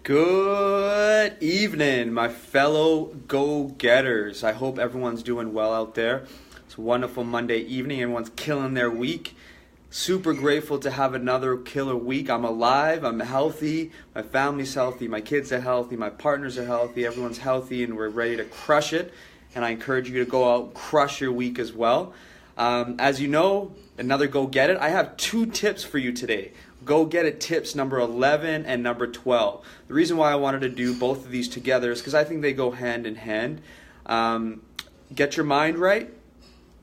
Good evening, my fellow go-getters. I hope everyone's doing well out there. It's a wonderful Monday evening. Everyone's killing their week. Super grateful to have another killer week. I'm alive, I'm healthy, my family's healthy, my kids are healthy, my partners are healthy, everyone's healthy, and we're ready to crush it. And I encourage you to go out and crush your week as well. As you know, another go get it. I have 2 tips for you today. Go get it tips number 11 and number 12. The reason why I wanted to do both of these together is because I think they go hand in hand. Get your mind right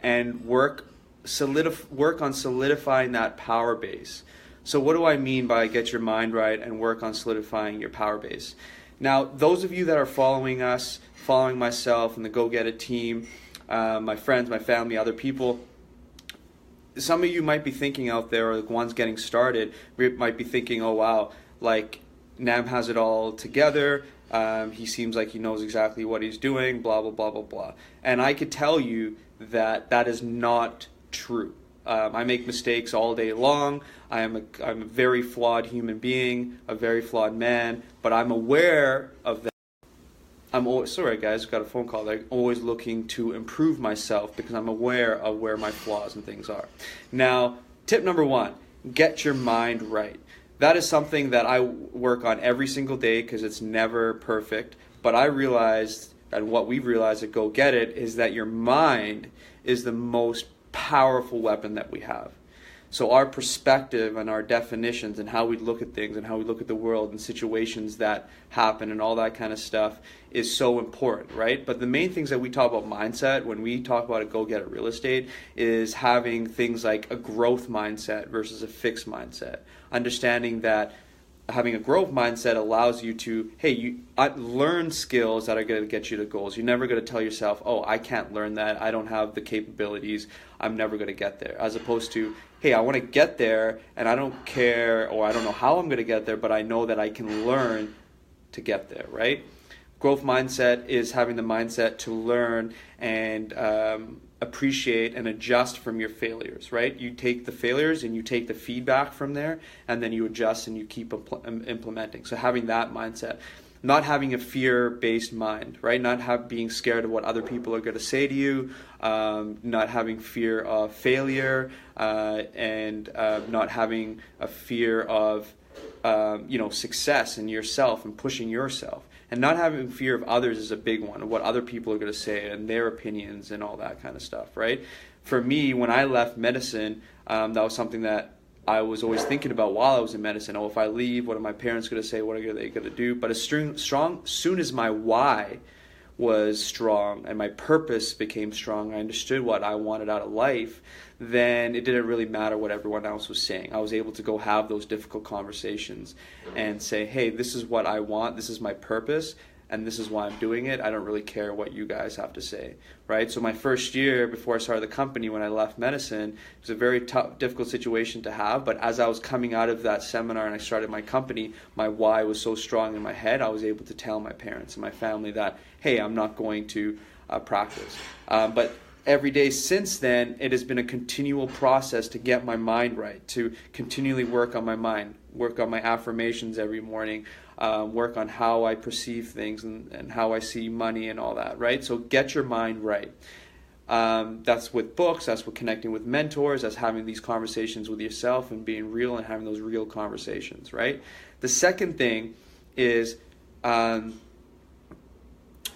and work on solidifying that power base. So what do I mean by get your mind right and work on solidifying your power base? Now, those of you that are following us, following myself and the Go Get It team, my friends, my family, other people, some of you might be thinking out there, or the ones getting started, might be thinking, oh wow, like Nam has it all together. He seems like he knows exactly what he's doing, blah, blah, blah, blah, blah. And I could tell you that is not true. I make mistakes all day long. I'm a very flawed human being, a very flawed man, but I'm aware of that. Sorry guys, got a phone call. I'm always looking to improve myself because I'm aware of where my flaws and things are. Now, tip number 1, get your mind right. That is something that I work on every single day because it's never perfect. But I realized, and what we've realized at Go Get It, is that your mind is the most powerful weapon that we have. So our perspective and our definitions and how we look at things and how we look at the world and situations that happen and all that kind of stuff is so important, right? But the main things that we talk about mindset when we talk about a Go Get It real estate is having things like a growth mindset versus a fixed mindset. Understanding that having a growth mindset allows you to, learn skills that are going to get you to goals. You're never going to tell yourself, oh, I can't learn that. I don't have the capabilities. I'm never going to get there. As opposed to, hey, I want to get there and I don't care, or I don't know how I'm going to get there, but I know that I can learn to get there, right? Growth mindset is having the mindset to learn and appreciate and adjust from your failures, right? You take the failures and you take the feedback from there, and then you adjust and you keep implementing. So having that mindset, not having a fear-based mind, right? Not being scared of what other people are going to say to you, not having fear of failure, and not having a fear of success in yourself and pushing yourself. And not having fear of others is a big one, of what other people are going to say and their opinions and all that kind of stuff, right? For me, when I left medicine, that was something that I was always thinking about while I was in medicine. Oh, if I leave, what are my parents going to say? What are they going to do? But as soon as my why was strong and my purpose became strong, I understood what I wanted out of life, then it didn't really matter what everyone else was saying. I was able to go have those difficult conversations and say, hey, this is what I want, this is my purpose, and this is why I'm doing it. I don't really care what you guys have to say, right? So my first year before I started the company, when I left medicine, it was a very tough, difficult situation to have. But as I was coming out of that seminar and I started my company, my why was so strong in my head, I was able to tell my parents and my family that, hey, I'm not going to practice. But every day since then, it has been a continual process to get my mind right, to continually work on my mind, work on my affirmations every morning, work on how I perceive things and how I see money and all that, right? So get your mind right. That's with books, that's with connecting with mentors, that's having these conversations with yourself and being real and having those real conversations, right? The second thing is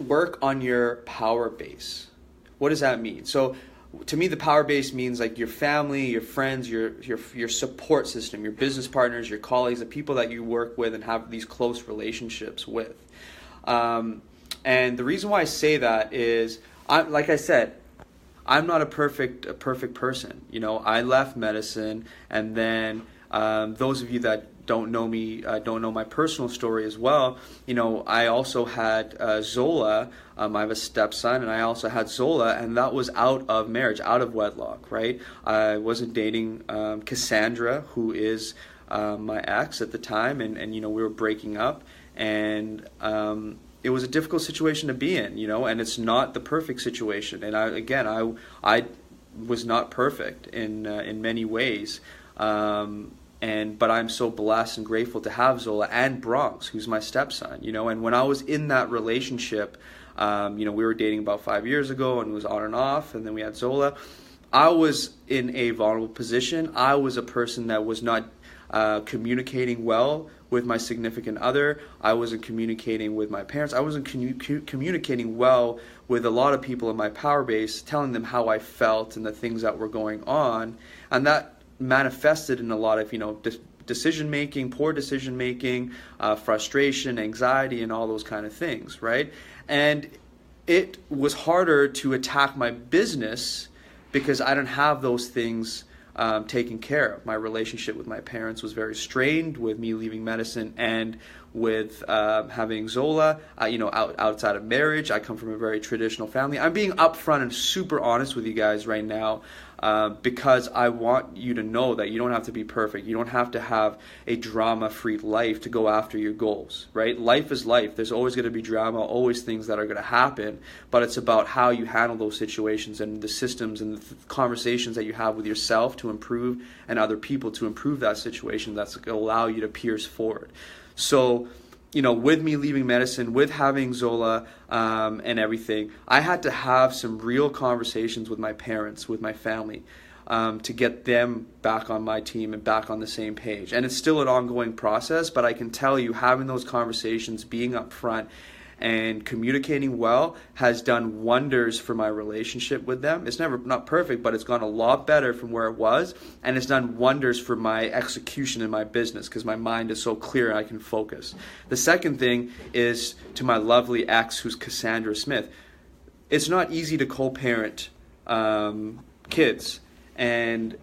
work on your power base. What does that mean? So to me, the power base means like your family, your friends, your support system, your business partners, your colleagues, the people that you work with and have these close relationships with. And the reason why I say that is, like I said, I'm not a perfect person. I left medicine, and then those of you that don't know me, don't know my personal story as well. I also had Zola. I have a stepson, and I also had Zola, and that was out of marriage, out of wedlock, right? I wasn't dating Cassandra, who is my ex at the time, and we were breaking up, and it was a difficult situation to be in, and it's not the perfect situation. And I was not perfect in many ways. but I'm so blessed and grateful to have Zola and Bronx, who's my stepson, and when I was in that relationship, we were dating about 5 years ago, and it was on and off, and then we had Zola. I was in a vulnerable position. I was a person that was not communicating well with my significant other. I wasn't communicating with my parents. I wasn't communicating well with a lot of people in my power base, telling them how I felt and the things that were going on, and that manifested in a lot of decision making, poor decision making, frustration, anxiety, and all those kind of things, right? And it was harder to attack my business because I didn't have those things taken care of. My relationship with my parents was very strained with me leaving medicine and with having Zola, outside of marriage. I come from a very traditional family. I'm being upfront and super honest with you guys right now because I want you to know that you don't have to be perfect. You don't have to have a drama-free life to go after your goals, right? Life is life. There's always going to be drama, always things that are going to happen, but it's about how you handle those situations and the systems and the conversations that you have with yourself to improve and other people to improve that situation that's going to allow you to pierce forward. So, with me leaving medicine, with having Zola and everything, I had to have some real conversations with my parents, with my family, to get them back on my team and back on the same page. And it's still an ongoing process, but I can tell you having those conversations, being upfront, and communicating well has done wonders for my relationship with them. It's not perfect, but it's gone a lot better from where it was, and it's done wonders for my execution in my business because my mind is so clear and I can focus. The second thing is to my lovely ex, who's Cassandra Smith. It's not easy to co-parent kids, and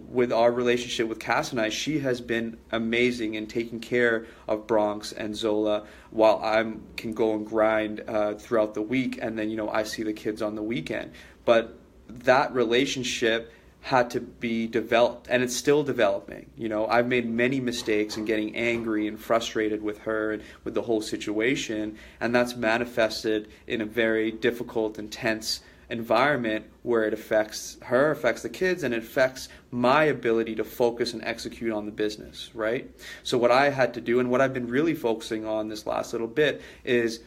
with our relationship with Cass and I, she has been amazing in taking care of Bronx and Zola while I can go and grind throughout the week, and then I see the kids on the weekend. But that relationship had to be developed, and it's still developing. I've made many mistakes in getting angry and frustrated with her and with the whole situation, and that's manifested in a very difficult, intense environment where it affects her, affects the kids, and it affects my ability to focus and execute on the business, right? So what I had to do, and what I've been really focusing on this last little bit, is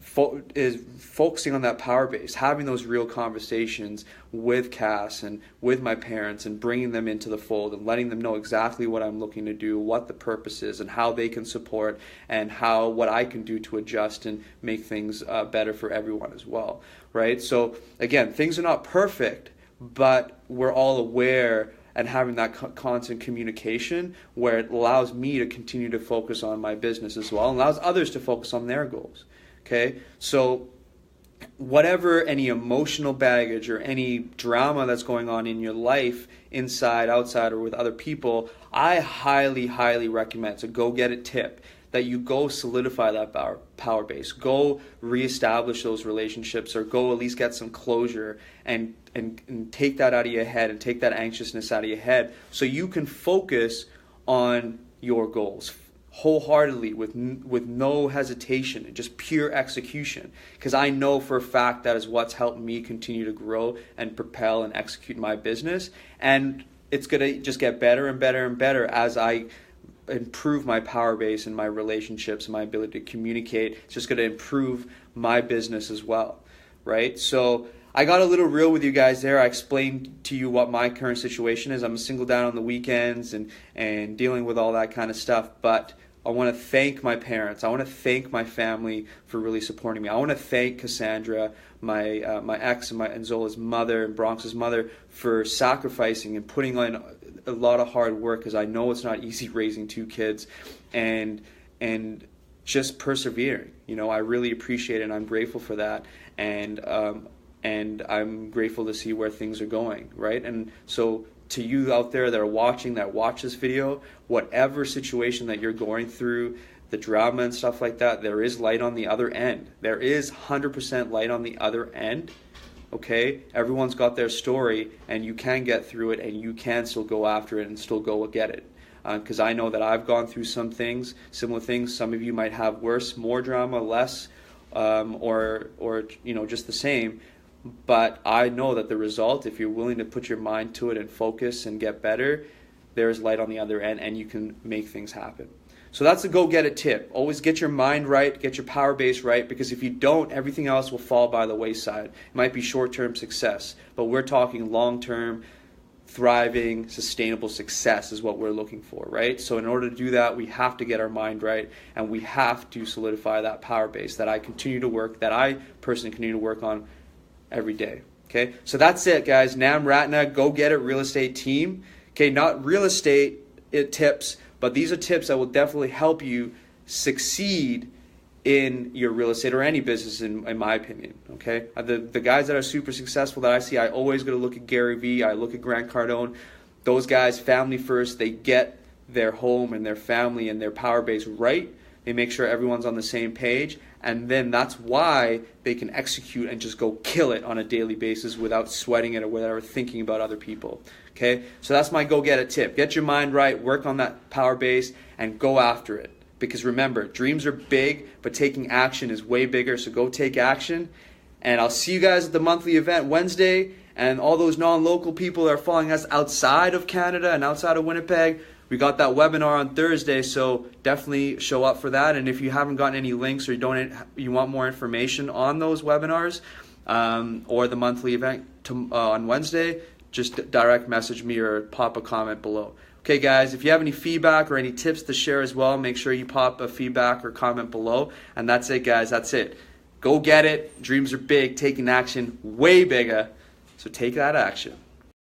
focusing on that power base, having those real conversations with Cass and with my parents and bringing them into the fold and letting them know exactly what I'm looking to do, what the purpose is, and how they can support, and what I can do to adjust and make things better for everyone as well, right? So again, things are not perfect, but we're all aware and having that constant communication where it allows me to continue to focus on my business as well and allows others to focus on their goals. Okay, so whatever any emotional baggage or any drama that's going on in your life, inside, outside, or with other people, I highly, highly recommend, so go get a tip, that you go solidify that power base, go reestablish those relationships, or go at least get some closure and take that out of your head and take that anxiousness out of your head so you can focus on your goals wholeheartedly with no hesitation and just pure execution, because I know for a fact that is what's helped me continue to grow and propel and execute my business, and it's going to just get better and better and better as I improve my power base and my relationships and my ability to communicate. It's just going to improve my business as well, right? So I got a little real with you guys there. I explained to you what my current situation is. I'm a single dad on the weekends and dealing with all that kind of stuff, but I want to thank my parents. I want to thank my family for really supporting me. I want to thank Cassandra, my ex, and Zola's mother and Bronx's mother, for sacrificing and putting on a lot of hard work, because I know it's not easy raising two kids, and just persevering. I really appreciate it, and I'm grateful for that, and I'm grateful to see where things are going, right? And so to you out there that are watching, that watch this video, whatever situation that you're going through, the drama and stuff like that, there is light on the other end. There is 100% light on the other end, okay? Everyone's got their story, and you can get through it, and you can still go after it and still go get it. Because I know that I've gone through some things, similar things. Some of you might have worse, more drama, less, or just the same. But I know that the result, if you're willing to put your mind to it and focus and get better, there's light on the other end and you can make things happen. So that's a go get it tip. Always get your mind right, get your power base right, because if you don't, everything else will fall by the wayside. It might be short-term success, but we're talking long-term, thriving, sustainable success is what we're looking for, right? So in order to do that, we have to get our mind right, and we have to solidify that power base that I personally continue to work on every day. Okay, so that's it, guys. Nam Ratna, Go Get It Real Estate Team. Okay, not real estate tips, but these are tips that will definitely help you succeed in your real estate or any business, in my opinion. Okay, the guys that are super successful that I see, I always go to look at Gary Vee. I look at Grant Cardone. Those guys, family first. They get their home and their family and their power base right. They make sure everyone's on the same page, and then that's why they can execute and just go kill it on a daily basis without sweating it or without thinking about other people. Okay, so that's my go get it tip. Get your mind right, work on that power base, and go after it. Because remember, dreams are big, but taking action is way bigger, so go take action. And I'll see you guys at the monthly event Wednesday, and all those non-local people that are following us outside of Canada and outside of Winnipeg, we got that webinar on Thursday, so definitely show up for that. And if you haven't gotten any links or you want more information on those webinars or the monthly event on Wednesday, just direct message me or pop a comment below. Okay, guys, if you have any feedback or any tips to share as well, make sure you pop a feedback or comment below. And that's it, guys. That's it. Go get it. Dreams are big. Taking action way bigger. So take that action.